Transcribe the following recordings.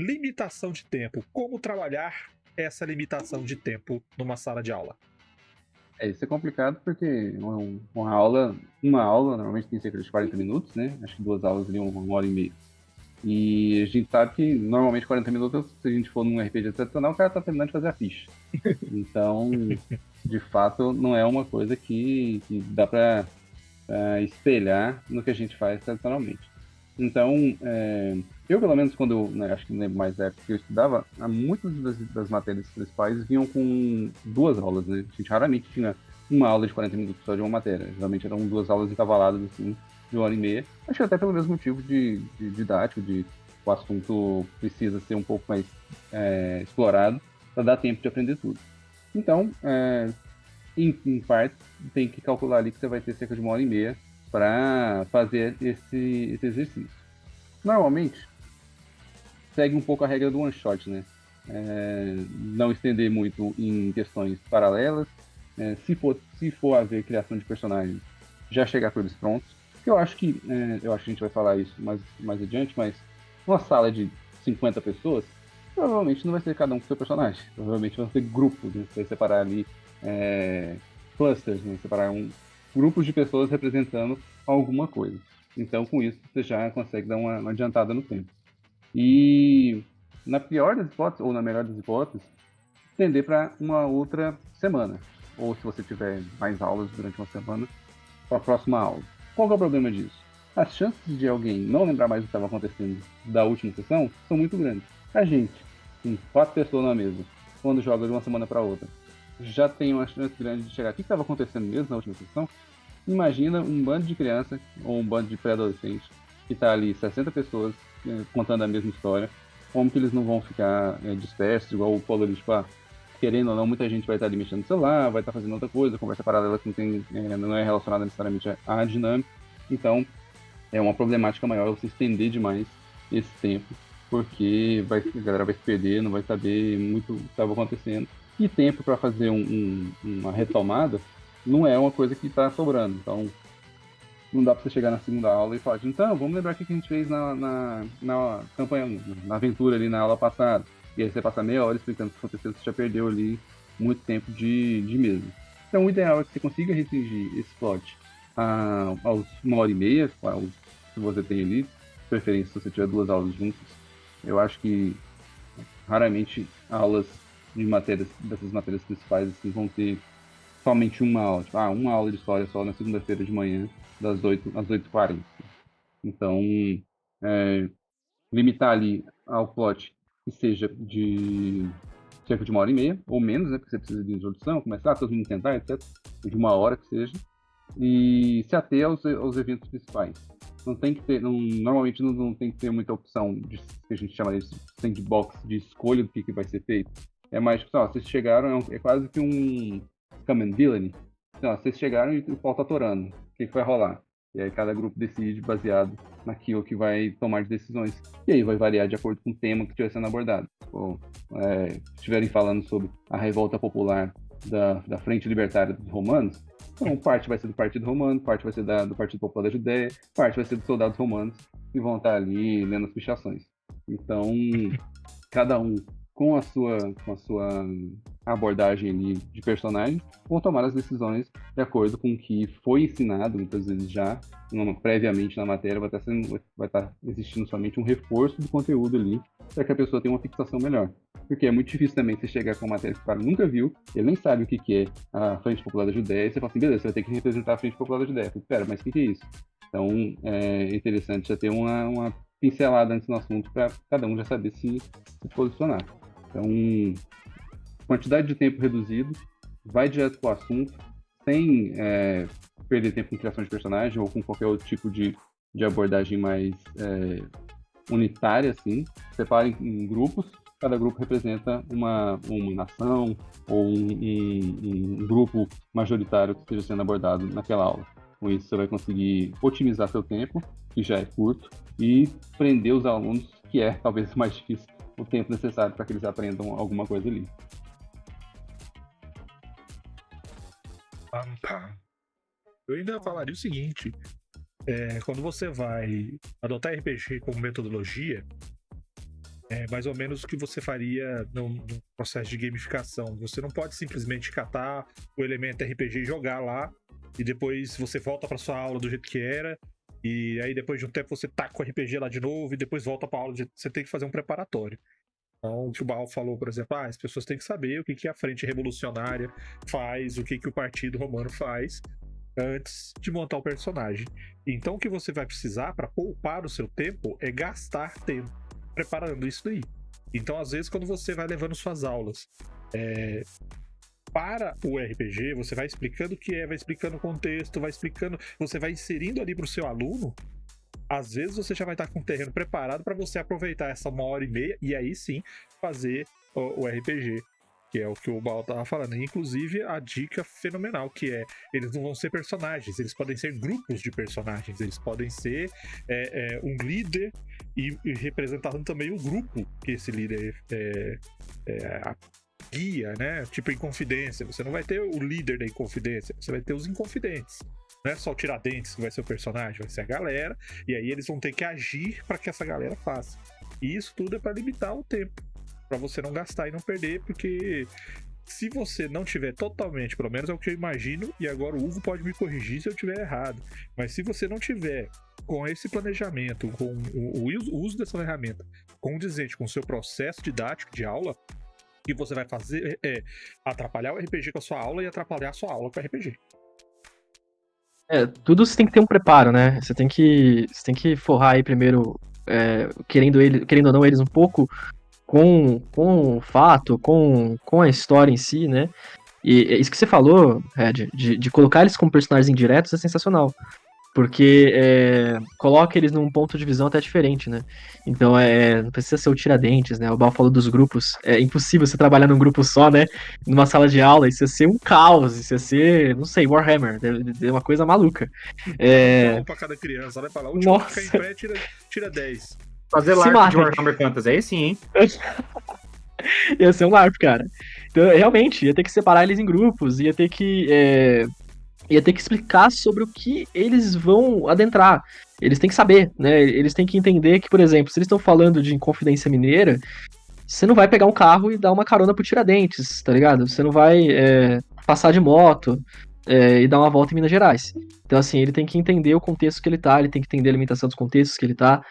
limitação de tempo. Como trabalhar essa limitação de tempo numa sala de aula? Isso é complicado porque uma aula normalmente tem cerca de 40 minutos, né? Acho que duas aulas ali, uma hora e meia. E a gente sabe que normalmente 40 minutos, se a gente for num RPG tradicional, o cara tá terminando de fazer a ficha. Então, de fato, não é uma coisa que dá para espelhar no que a gente faz tradicionalmente. Então, eu pelo menos quando eu, né, acho que não lembro mais da época que eu estudava, muitas das matérias principais vinham com duas aulas, né? A gente raramente tinha uma aula de 40 minutos só de uma matéria. Geralmente eram duas aulas encavaladas, assim, de uma hora e meia. Acho que até pelo mesmo motivo de didático, de o assunto precisa ser um pouco mais explorado para dar tempo de aprender tudo. Então, em parte, tem que calcular ali que você vai ter cerca de uma hora e meia para fazer esse exercício. Normalmente, segue um pouco a regra do one shot, né? Não estender muito em questões paralelas. Se for haver criação de personagens, já chegar com eles prontos. Eu acho que a gente vai falar isso mais adiante, mas uma sala de 50 pessoas, provavelmente não vai ser cada um com seu personagem. Provavelmente vão ser grupos, né? Você vai separar ali clusters, né? Separar grupos de pessoas representando alguma coisa. Então, com isso, você já consegue dar uma adiantada no tempo. E, na pior das hipóteses, ou na melhor das hipóteses, estender para uma outra semana. Ou se você tiver mais aulas durante uma semana, para a próxima aula. Qual que é o problema disso? As chances de alguém não lembrar mais o que estava acontecendo da última sessão são muito grandes. A gente, com 4 pessoas na mesa, quando joga de uma semana para outra, já tem uma chance grande de chegar. O que estava acontecendo mesmo na última sessão? Imagina um bando de criança ou um bando de pré-adolescentes que está ali 60 pessoas contando a mesma história. Como que eles não vão ficar dispersos, igual o Paulo ali, tipo, querendo ou não, muita gente vai estar ali mexendo no celular, vai estar fazendo outra coisa, conversa paralela que não é relacionada necessariamente à dinâmica. Então, é uma problemática maior você estender demais esse tempo, porque a galera vai se perder, não vai saber muito o que estava acontecendo. E tempo para fazer uma retomada não é uma coisa que está sobrando. Então, não dá para você chegar na segunda aula e falar, então, vamos lembrar o que a gente fez na campanha, na aventura ali na aula passada. E aí você passa meia hora explicando o que aconteceu, você já perdeu ali muito tempo de mesa. Então, o ideal é que você consiga restringir esse plot aos uma hora e meia, que você tem ali, preferência se você tiver duas aulas juntas. Eu acho que raramente aulas dessas matérias principais assim, vão ter somente uma aula. Tipo, uma aula de história só na segunda-feira de manhã, das 8 às 8h40. Então, é, limitar ali ao plot que seja de cerca de uma hora e meia, ou menos, né? Porque você precisa de introdução, começar, todo mundo tentar, etc. De uma hora que seja. E se ater aos eventos principais. Não tem que ter, normalmente não tem que ter muita opção que a gente chama de sandbox, de escolha do que vai ser feito. É mais, tipo, vocês chegaram, é quase que um Common Villainy. Então, vocês chegaram e o pau tá atorando. O que vai rolar? E aí cada grupo decide baseado naquilo que vai tomar de decisões. E aí vai variar de acordo com o tema que estiver sendo abordado. Ou, se estiverem falando sobre a revolta popular da Frente Libertária dos Romanos, então parte vai ser do Partido Romano, parte vai ser do Partido Popular da Judéia, parte vai ser dos soldados romanos que vão estar ali lendo as pichações. Então, cada um com a sua abordagem ali de personagem, vão tomar as decisões de acordo com o que foi ensinado, muitas vezes já, previamente na matéria, vai estar existindo somente um reforço do conteúdo ali, para que a pessoa tenha uma fixação melhor. Porque é muito difícil também você chegar com uma matéria que o cara nunca viu, ele nem sabe o que é a Frente Popular da Judéia, e você fala assim, beleza, você vai ter que representar a Frente Popular da Judéia. Eu falo, mas o que é isso? Então, é interessante já ter uma pincelada antes no assunto para cada um já saber se posicionar. Então, quantidade de tempo reduzido, vai direto para o assunto, sem perder tempo com criação de personagem ou com qualquer outro tipo de abordagem mais unitária, assim. Separe em grupos, cada grupo representa uma nação ou um grupo majoritário que esteja sendo abordado naquela aula. Com isso, você vai conseguir otimizar seu tempo, que já é curto, e prender os alunos, que é talvez mais difícil, o tempo necessário para que eles aprendam alguma coisa ali. Eu ainda falaria o seguinte: quando você vai adotar RPG como metodologia, É mais ou menos o que você faria no processo de gamificação. Você não pode simplesmente catar o elemento RPG e jogar lá, e depois você volta para sua aula do jeito que era, e aí depois de um tempo você taca o RPG lá de novo, e depois volta para a aula. Você tem que fazer um preparatório. Então, o que o Baal falou, por exemplo, as pessoas têm que saber o que a Frente Revolucionária faz, o que o Partido Romano faz, antes de montar o personagem. Então, o que você vai precisar para poupar o seu tempo é gastar tempo preparando isso daí. Então, às vezes, quando você vai levando suas aulas para o RPG, você vai explicando o que é, vai explicando o contexto, vai explicando, você vai inserindo ali para o seu aluno. Às vezes você já vai estar com o terreno preparado para você aproveitar essa 1h30 e aí sim fazer o RPG, que é o que o Baal tava falando. Inclusive, a dica fenomenal, que é, eles não vão ser personagens, eles podem ser grupos de personagens, eles podem ser um líder e representando também o grupo que esse líder guia, né? Tipo Inconfidência, você não vai ter o líder da Inconfidência, você vai ter os Inconfidentes. Não é só o Tiradentes que vai ser o personagem, vai ser a galera, e aí eles vão ter que agir para que essa galera faça. E isso tudo é para limitar o tempo, para você não gastar e não perder, porque se você não tiver totalmente, pelo menos é o que eu imagino, e agora o Hugo pode me corrigir se eu tiver errado, mas se você não tiver com esse planejamento, com o uso dessa ferramenta condizente com o seu processo didático de aula, o que você vai fazer é atrapalhar o RPG com a sua aula e atrapalhar a sua aula com o RPG. Tudo você tem que ter um preparo, né? Você tem que forrar aí primeiro, querendo ou não, eles um pouco com o fato, com a história em si, né? E isso que você falou, Red, de colocar eles como personagens indiretos é sensacional. Porque coloca eles num ponto de visão até diferente, né? Então não precisa ser o Tiradentes, né? O Bal falou dos grupos. É impossível você trabalhar num grupo só, né? Numa sala de aula, isso ia ser um caos, isso ia ser, não sei, Warhammer, deve ser uma coisa maluca. Um pra cada criança, vai falar, o último que ficar em pé tira 10. Fazer LARP de Warhammer Fantasy, aí sim, hein? Ia ser um LARP, cara. Então, realmente, ia ter que separar eles em grupos, ia ter que explicar sobre o que eles vão adentrar. Eles têm que saber, né? Eles têm que entender que, por exemplo, se eles estão falando de Inconfidência Mineira, você não vai pegar um carro e dar uma carona pro Tiradentes, tá ligado? Você não vai passar de moto e dar uma volta em Minas Gerais. Então, assim, ele tem que entender o contexto que ele tá, ele tem que entender a limitação dos contextos que ele tá.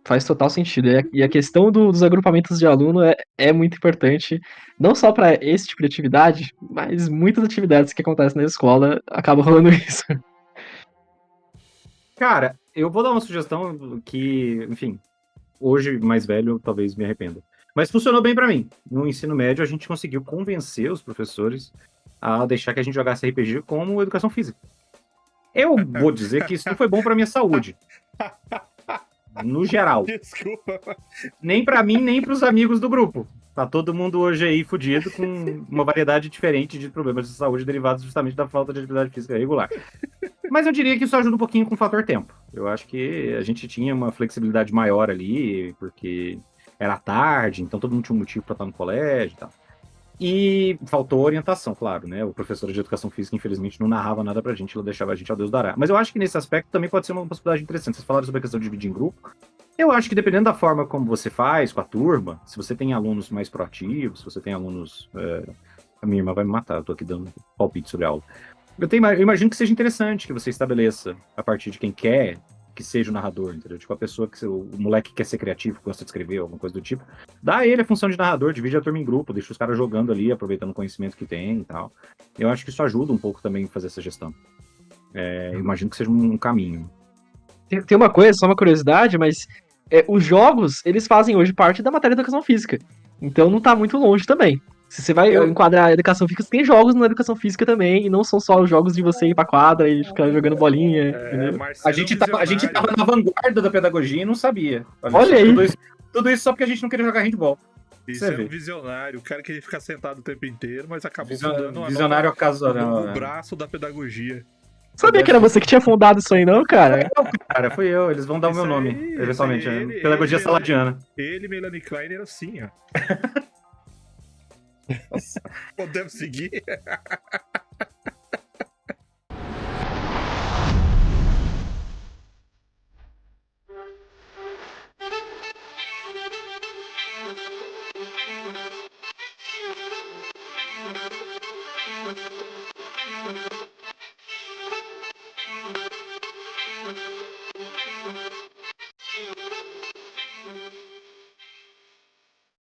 Faz total sentido. E a questão dos agrupamentos de aluno é muito importante, não só para esse tipo de atividade, mas muitas atividades que acontecem na escola acabam rolando isso. Cara, eu vou dar uma sugestão que, enfim, hoje mais velho talvez me arrependa. Mas funcionou bem para mim. No ensino médio a gente conseguiu convencer os professores a deixar que a gente jogasse RPG como educação física. Eu vou dizer que isso não foi bom para minha saúde. No geral. Desculpa. Nem pra mim, nem pros amigos do grupo. Tá todo mundo hoje aí fudido com uma variedade diferente de problemas de saúde derivados justamente da falta de atividade física regular. Mas eu diria que isso ajuda um pouquinho com o fator tempo. Eu acho que a gente tinha uma flexibilidade maior ali, porque era tarde, então todo mundo tinha um motivo pra estar no colégio e tal. E faltou orientação, claro, né? O professor de educação física, infelizmente, não narrava nada pra gente, ela deixava a gente ao Deus dará. Mas eu acho que nesse aspecto também pode ser uma possibilidade interessante. Vocês falaram sobre a questão de dividir em grupo. Eu acho que dependendo da forma como você faz com a turma, se você tem alunos mais proativos, se você tem alunos... A minha irmã vai me matar, eu tô aqui dando palpite sobre a aula. Eu imagino que seja interessante que você estabeleça, a partir de quem quer, que seja o narrador, entendeu? Tipo, a pessoa o moleque que quer ser criativo, gosta de escrever, alguma coisa do tipo, dá a ele a função de narrador, divide a turma em grupo, deixa os caras jogando ali, aproveitando o conhecimento que tem e tal. Eu acho que isso ajuda um pouco também a fazer essa gestão. Eu imagino que seja um caminho. Tem uma coisa, só uma curiosidade, mas os jogos, eles fazem hoje parte da matéria de educação física. Então não tá muito longe também. Se você vai enquadrar a educação física, tem jogos na educação física também, e não são só os jogos de você ir pra quadra e ficar jogando bolinha. A gente tava na vanguarda da pedagogia e não sabia. Olha aí. Tudo isso só porque a gente não queria jogar handball. Isso é um visionário, o cara queria ficar sentado o tempo inteiro, mas acabou fundando um novo braço da pedagogia. Sabia que era você que tinha fundado isso aí, não, cara? Fui eu. Eles vão dar o meu nome, eventualmente. Pedagogia saladiana. Ele e Melanie Klein era assim, ó. Podemos seguir?